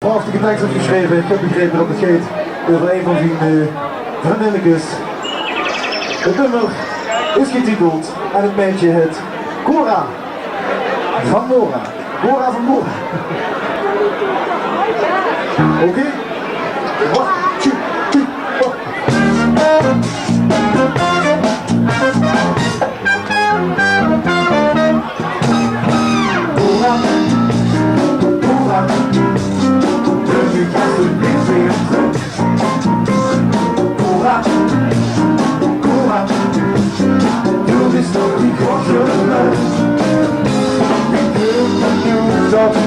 Prachtige tekst opgeschreven. Ik heb begrepen dat het gaat over een van zijn vriendinnetjes. Het nummer is getiteld en het meisje heet Cora van Mora. Cora van Mora. Oké? One, two, three, four.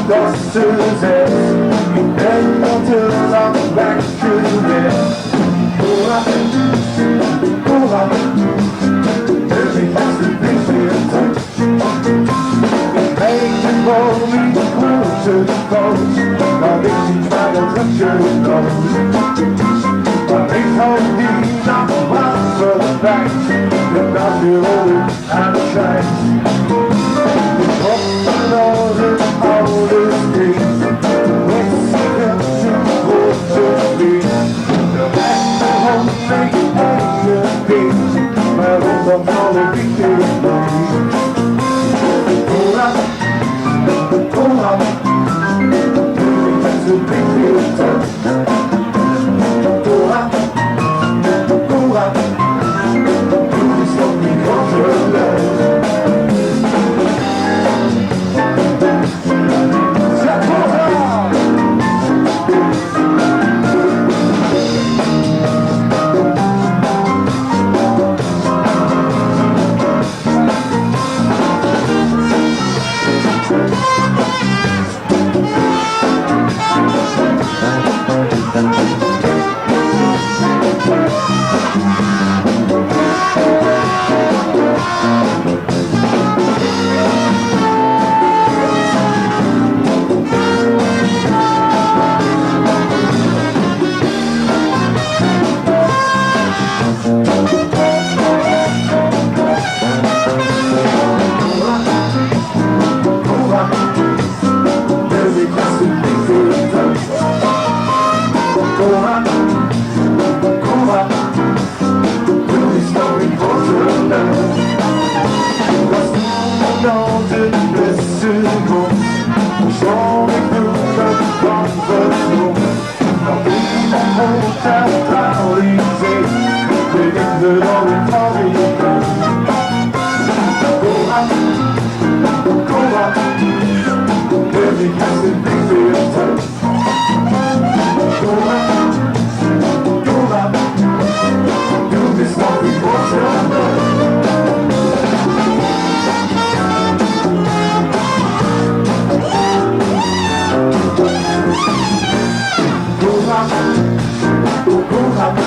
Doctors and until I'm back to it. Go up, every has to be filled. Make it for me closer to close. My bitch try to touch your nose. But they told me not one for the back. You're not your old and shine. Go up,